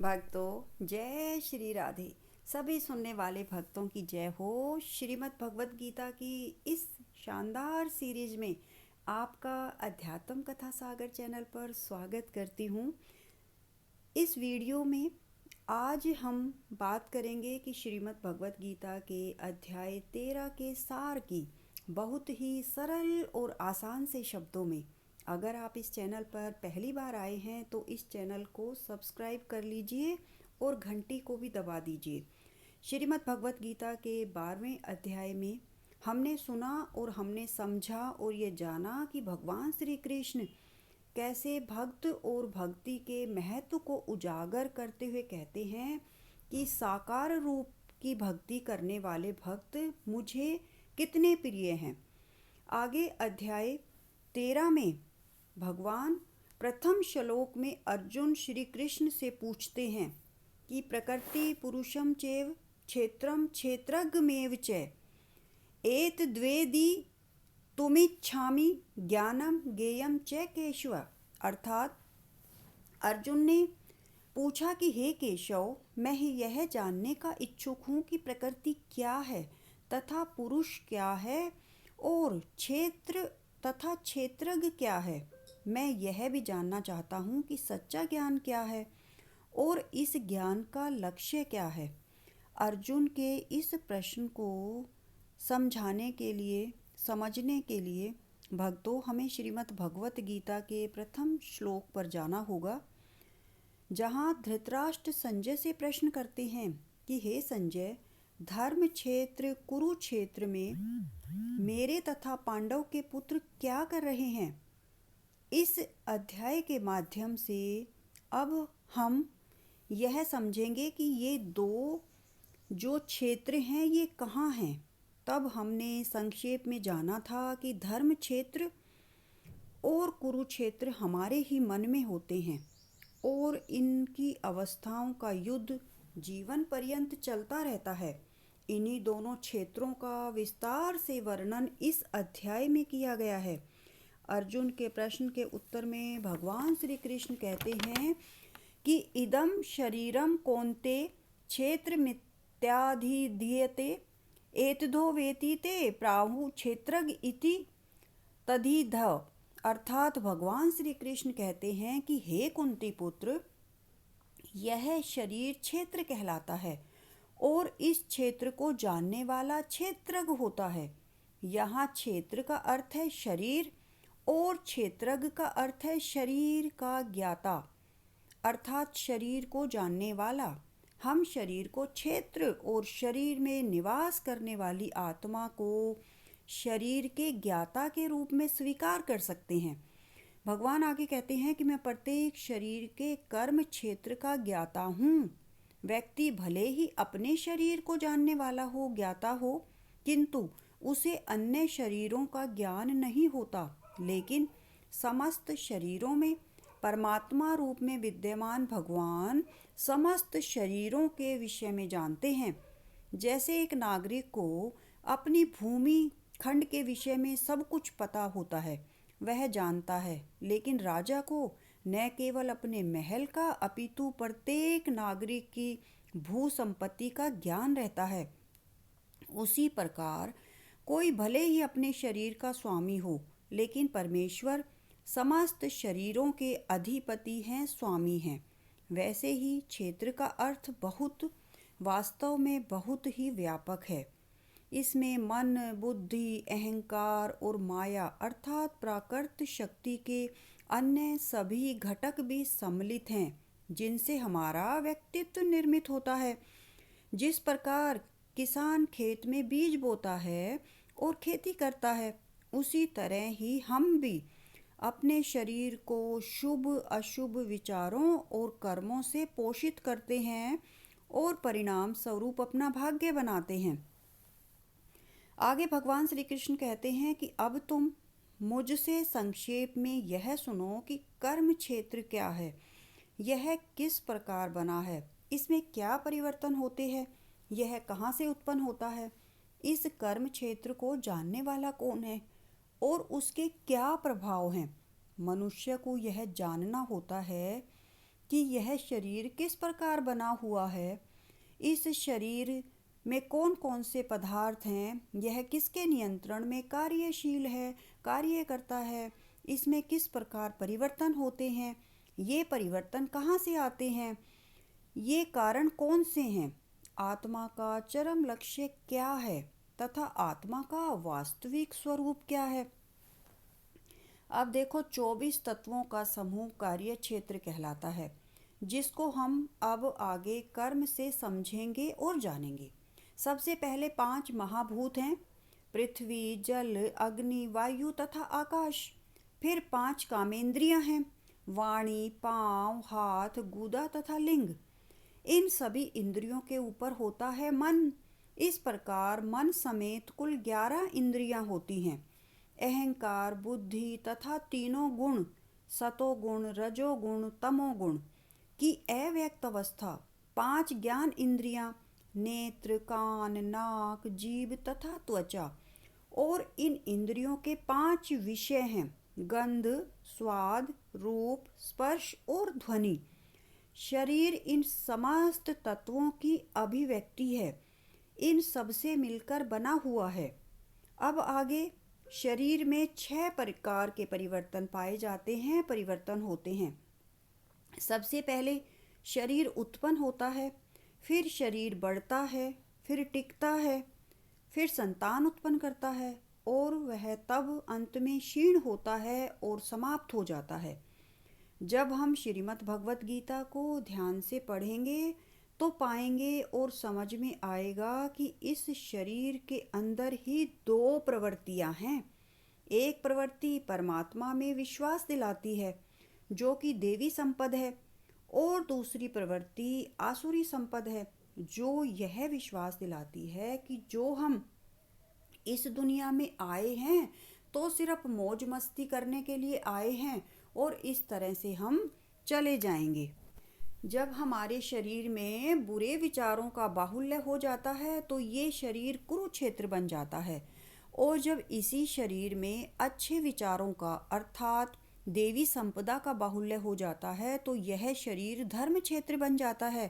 भक्तों जय श्री राधे। सभी सुनने वाले भक्तों की जय हो। श्रीमद् भगवत गीता की इस शानदार सीरीज में आपका अध्यात्म कथा सागर चैनल पर स्वागत करती हूँ। इस वीडियो में आज हम बात करेंगे कि श्रीमद् भगवत गीता के अध्याय 13 के सार की बहुत ही सरल और आसान से शब्दों में। अगर आप इस चैनल पर पहली बार आए हैं तो इस चैनल को सब्सक्राइब कर लीजिए और घंटी को भी दबा दीजिए। श्रीमद् भगवत गीता के 12वें अध्याय में हमने सुना और हमने समझा और ये जाना कि भगवान श्री कृष्ण कैसे भक्त और भक्ति के महत्व को उजागर करते हुए कहते हैं कि साकार रूप की भक्ति करने वाले भक्त मुझे कितने प्रिय हैं। आगे अध्याय 13 में भगवान प्रथम श्लोक में अर्जुन श्री कृष्ण से पूछते हैं कि प्रकृति पुरुषम चैव क्षेत्रम क्षेत्रज्ञमेव च एतद्वेदि तुमिच्छामि ज्ञानम ज्ञेयम च केशव। अर्थात अर्जुन ने पूछा कि हे केशव, मैं यह जानने का इच्छुक हूँ कि प्रकृति क्या है तथा पुरुष क्या है और क्षेत्र तथा क्षेत्रज्ञ क्या है। मैं यह भी जानना चाहता हूँ कि सच्चा ज्ञान क्या है और इस ज्ञान का लक्ष्य क्या है। अर्जुन के इस प्रश्न को समझने के लिए भक्तों हमें श्रीमद् भगवत गीता के प्रथम श्लोक पर जाना होगा, जहाँ धृतराष्ट्र संजय से प्रश्न करते हैं कि हे संजय, धर्म क्षेत्र कुरुक्षेत्र में मेरे तथा पांडव के पुत्र क्या कर रहे हैं। इस अध्याय के माध्यम से अब हम यह समझेंगे कि ये दो जो क्षेत्र हैं ये कहाँ हैं। तब हमने संक्षेप में जाना था कि धर्म क्षेत्र और कुरुक्षेत्र हमारे ही मन में होते हैं और इनकी अवस्थाओं का युद्ध जीवन पर्यंत चलता रहता है। इन्हीं दोनों क्षेत्रों का विस्तार से वर्णन इस अध्याय में किया गया है। अर्जुन के प्रश्न के उत्तर में भगवान श्री कृष्ण कहते हैं कि इदम शरीरम कौन्ते क्षेत्र मिथ्याधिधीयते एतदो वेति ते प्राहु क्षेत्रज्ञ इति तदिध। अर्थात भगवान श्री कृष्ण कहते हैं कि हे कुंती पुत्र, यह शरीर क्षेत्र कहलाता है और इस क्षेत्र को जानने वाला क्षेत्रज्ञ होता है। यहाँ क्षेत्र का अर्थ है शरीर और क्षेत्रज्ञ का अर्थ है शरीर का ज्ञाता, अर्थात शरीर को जानने वाला। हम शरीर को क्षेत्र और शरीर में निवास करने वाली आत्मा को शरीर के ज्ञाता के रूप में स्वीकार कर सकते हैं। भगवान आगे कहते हैं कि मैं प्रत्येक शरीर के कर्म क्षेत्र का ज्ञाता हूँ। व्यक्ति भले ही अपने शरीर को जानने वाला हो, ज्ञाता हो, किंतु उसे अन्य शरीरों का ज्ञान नहीं होता। लेकिन समस्त शरीरों में परमात्मा रूप में विद्यमान भगवान समस्त शरीरों के विषय में जानते हैं। जैसे एक नागरिक को अपनी भूमि खंड के विषय में सब कुछ पता होता है, वह जानता है, लेकिन राजा को न केवल अपने महल का अपितु प्रत्येक नागरिक की भू संपत्ति का ज्ञान रहता है। उसी प्रकार कोई भले ही अपने शरीर का स्वामी हो, लेकिन परमेश्वर समस्त शरीरों के अधिपति हैं, स्वामी हैं। वैसे ही क्षेत्र का अर्थ वास्तव में बहुत ही व्यापक है। इसमें मन, बुद्धि, अहंकार और माया अर्थात प्राकृत शक्ति के अन्य सभी घटक भी सम्मिलित हैं, जिनसे हमारा व्यक्तित्व निर्मित होता है। जिस प्रकार किसान खेत में बीज बोता है और खेती करता है, उसी तरह ही हम भी अपने शरीर को शुभ अशुभ विचारों और कर्मों से पोषित करते हैं और परिणाम स्वरूप अपना भाग्य बनाते हैं। आगे भगवान श्री कृष्ण कहते हैं कि अब तुम मुझसे संक्षेप में यह सुनो कि कर्म क्षेत्र क्या है, यह किस प्रकार बना है, इसमें क्या परिवर्तन होते हैं, यह कहाँ से उत्पन्न होता है, इस कर्म क्षेत्र को जानने वाला कौन है और उसके क्या प्रभाव हैं। मनुष्य को यह जानना होता है कि यह शरीर किस प्रकार बना हुआ है, इस शरीर में कौन कौन से पदार्थ हैं, यह किसके नियंत्रण में कार्यशील है, कार्य करता है, इसमें किस प्रकार परिवर्तन होते हैं, ये परिवर्तन कहाँ से आते हैं, ये कारण कौन से हैं, आत्मा का चरम लक्ष्य क्या है तथा आत्मा का वास्तविक स्वरूप क्या है। अब देखो 24 तत्वों का समूह कार्य क्षेत्र कहलाता है, जिसको हम अब आगे कर्म से समझेंगे और जानेंगे। सबसे पहले 5 महाभूत हैं, पृथ्वी, जल, अग्नि, वायु तथा आकाश। फिर 5 कामेंद्रियां हैं, वाणी, पाँव, हाथ, गूदा तथा लिंग। इन सभी इंद्रियों के ऊपर होता है मन। इस प्रकार मन समेत कुल 11 इंद्रियां होती हैं। अहंकार, बुद्धि तथा तीनों गुण, सतोगुण, रजोगुण, तमोगुण की अव्यक्त अवस्था, 5 ज्ञान इंद्रियां, नेत्र, कान, नाक, जीभ तथा त्वचा, और इन इंद्रियों के 5 विषय हैं, गंध, स्वाद, रूप, स्पर्श और ध्वनि। शरीर इन समस्त तत्वों की अभिव्यक्ति है, इन सबसे मिलकर बना हुआ है। अब आगे शरीर में 6 प्रकार के परिवर्तन पाए जाते हैं, परिवर्तन होते हैं। सबसे पहले शरीर उत्पन्न होता है, फिर शरीर बढ़ता है, फिर टिकता है, फिर संतान उत्पन्न करता है और वह तब अंत में क्षीण होता है और समाप्त हो जाता है। जब हम श्रीमद् भगवत गीता को ध्यान से पढ़ेंगे तो पाएंगे और समझ में आएगा कि इस शरीर के अंदर ही 2 प्रवृत्तियां हैं। एक प्रवृत्ति परमात्मा में विश्वास दिलाती है, जो कि देवी संपद है, और दूसरी प्रवृत्ति आसुरी संपद है, जो यह विश्वास दिलाती है कि जो हम इस दुनिया में आए हैं तो सिर्फ मौज मस्ती करने के लिए आए हैं और इस तरह से हम चले जाएंगे। जब हमारे शरीर में बुरे विचारों का बाहुल्य हो जाता है तो ये शरीर कुरुक्षेत्र बन जाता है, और जब इसी शरीर में अच्छे विचारों का अर्थात देवी संपदा का बाहुल्य हो जाता है तो यह शरीर धर्म क्षेत्र बन जाता है।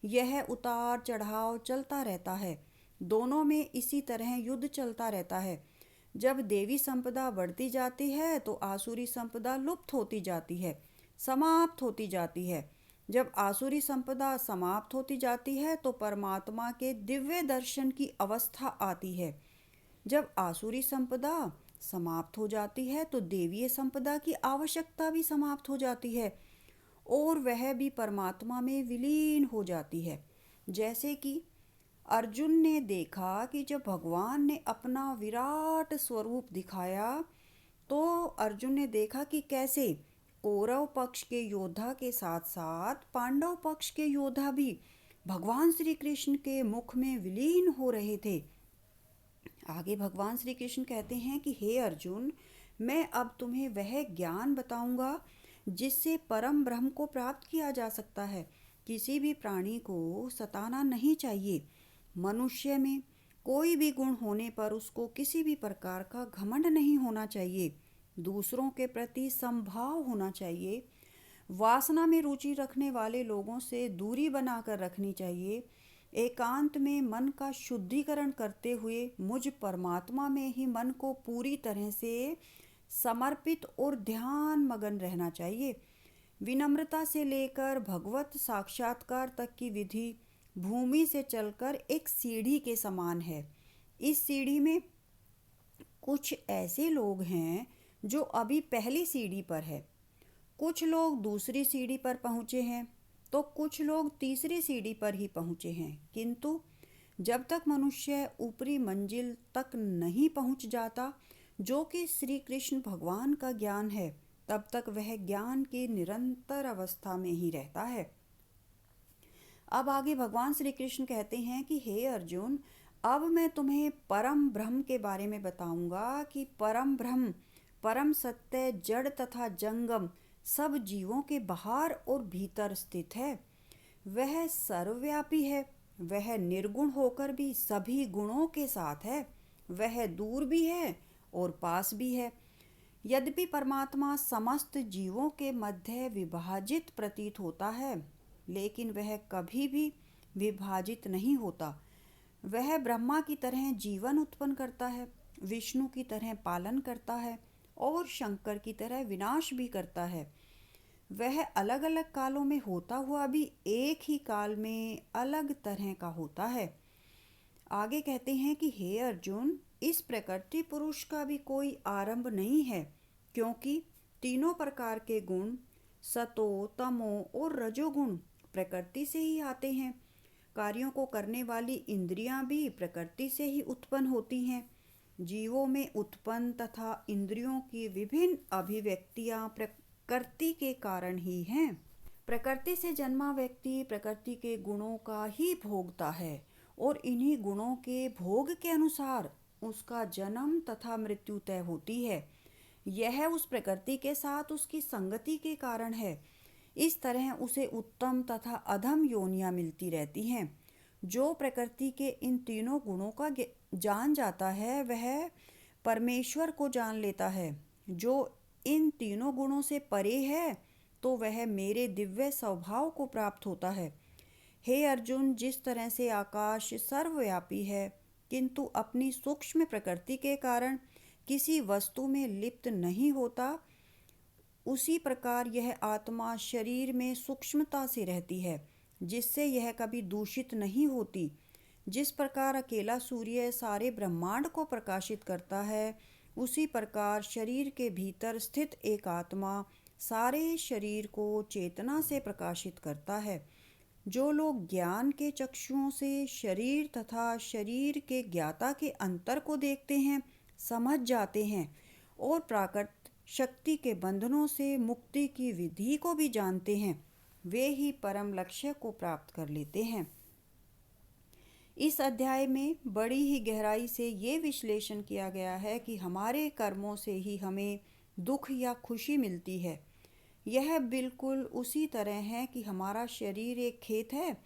यह उतार चढ़ाव चलता रहता है, दोनों में इसी तरह युद्ध चलता रहता है। जब देवी संपदा बढ़ती जाती है तो आसुरी संपदा लुप्त होती जाती है, समाप्त होती जाती है। जब आसुरी संपदा समाप्त होती जाती है तो परमात्मा के दिव्य दर्शन की अवस्था आती है। जब आसुरी संपदा समाप्त हो जाती है तो देवीय संपदा की आवश्यकता भी समाप्त हो जाती है और वह भी परमात्मा में विलीन हो जाती है। जैसे कि अर्जुन ने देखा कि जब भगवान ने अपना विराट स्वरूप दिखाया तो अर्जुन ने देखा कि कैसे कौरव पक्ष के योद्धा के साथ साथ पांडव पक्ष के योद्धा भी भगवान श्री कृष्ण के मुख में विलीन हो रहे थे। आगे भगवान श्री कृष्ण कहते हैं कि हे अर्जुन, मैं अब तुम्हें वह ज्ञान बताऊंगा जिससे परम ब्रह्म को प्राप्त किया जा सकता है। किसी भी प्राणी को सताना नहीं चाहिए। मनुष्य में कोई भी गुण होने पर उसको किसी भी प्रकार का घमंड नहीं होना चाहिए। दूसरों के प्रति समभाव होना चाहिए। वासना में रुचि रखने वाले लोगों से दूरी बनाकर रखनी चाहिए। एकांत में मन का शुद्धिकरण करते हुए मुझ परमात्मा में ही मन को पूरी तरह से समर्पित और ध्यान मगन रहना चाहिए। विनम्रता से लेकर भगवत साक्षात्कार तक की विधि भूमि से चलकर एक सीढ़ी के समान है। इस सीढ़ी में कुछ ऐसे लोग हैं जो अभी पहली सीढ़ी पर है, कुछ लोग दूसरी सीढ़ी पर पहुँचे हैं तो कुछ लोग तीसरी सीढ़ी पर ही पहुँचे हैं। किंतु जब तक मनुष्य ऊपरी मंजिल तक नहीं पहुँच जाता, जो कि श्री कृष्ण भगवान का ज्ञान है, तब तक वह ज्ञान की निरंतर अवस्था में ही रहता है। अब आगे भगवान श्री कृष्ण कहते हैं कि हे अर्जुन, अब मैं तुम्हें परम ब्रह्म के बारे में बताऊंगा कि परम ब्रह्म, परम सत्य, जड़ तथा जंगम सब जीवों के बाहर और भीतर स्थित है। वह सर्वव्यापी है, वह निर्गुण होकर भी सभी गुणों के साथ है, वह दूर भी है और पास भी है। यद्यपि परमात्मा समस्त जीवों के मध्य विभाजित प्रतीत होता है, लेकिन वह कभी भी विभाजित नहीं होता। वह ब्रह्मा की तरह जीवन उत्पन्न करता है, विष्णु की तरह पालन करता है और शंकर की तरह विनाश भी करता है। वह अलग अलग कालों में होता हुआ भी एक ही काल में अलग तरह का होता है। आगे कहते हैं कि हे अर्जुन, इस प्रकृति पुरुष का भी कोई आरंभ नहीं है, क्योंकि तीनों प्रकार के गुण सतो तमो और रजोगुण प्रकृति से ही आते हैं। कार्यों को करने वाली इंद्रियां भी प्रकृति से ही उत्पन्न होती हैं। जीवों में उत्पन्न तथा इंद्रियों की विभिन्न अभिव्यक्तियां प्रकृति के कारण ही हैं। प्रकृति से जन्मा व्यक्ति प्रकृति के गुणों का ही भोगता है और इन्हीं गुणों के भोग के अनुसार उसका जन्म तथा मृत्यु तय होती है। यह उस प्रकृति के साथ उसकी संगति के कारण है। इस तरह उसे उत्तम तथा अधम योनियां मिलती रहती हैं। जो प्रकृति के इन तीनों गुणों का जान जाता है, वह परमेश्वर को जान लेता है। जो इन तीनों गुणों से परे है, तो वह मेरे दिव्य स्वभाव को प्राप्त होता है। हे अर्जुन, जिस तरह से आकाश सर्वव्यापी है, किंतु अपनी सूक्ष्म प्रकृति के कारण किसी वस्तु में लिप्त नहीं होता, उसी प्रकार यह आत्मा शरीर में सूक्ष्मता से रहती है, जिससे यह कभी दूषित नहीं होती। जिस प्रकार अकेला सूर्य सारे ब्रह्मांड को प्रकाशित करता है, उसी प्रकार शरीर के भीतर स्थित एक आत्मा सारे शरीर को चेतना से प्रकाशित करता है। जो लोग ज्ञान के चक्षुओं से शरीर तथा शरीर के ज्ञाता के अंतर को देखते हैं, समझ जाते हैं और प्राकृत शक्ति के बंधनों से मुक्ति की विधि को भी जानते हैं, वे ही परम लक्ष्य को प्राप्त कर लेते हैं। इस अध्याय में बड़ी ही गहराई से ये विश्लेषण किया गया है कि हमारे कर्मों से ही हमें दुख या खुशी मिलती है। यह बिल्कुल उसी तरह है कि हमारा शरीर एक खेत है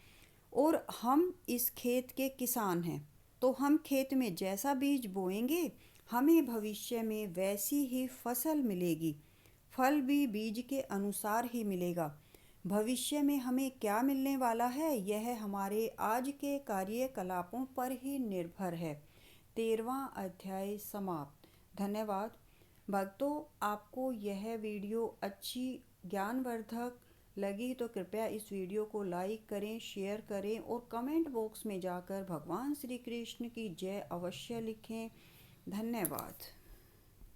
और हम इस खेत के किसान हैं। तो हम खेत में जैसा बीज बोएंगे, हमें भविष्य में वैसी ही फसल मिलेगी। फल भी बीज के अनुसार ही मिलेगा। भविष्य में हमें क्या मिलने वाला है, यह हमारे आज के कार्यकलापों पर ही निर्भर है। 13वां अध्याय समाप्त। धन्यवाद। भक्तों, आपको यह वीडियो अच्छी ज्ञानवर्धक लगी तो कृपया इस वीडियो को लाइक करें, शेयर करें और कमेंट बॉक्स में जाकर भगवान श्री कृष्ण की जय अवश्य लिखें। धन्यवाद।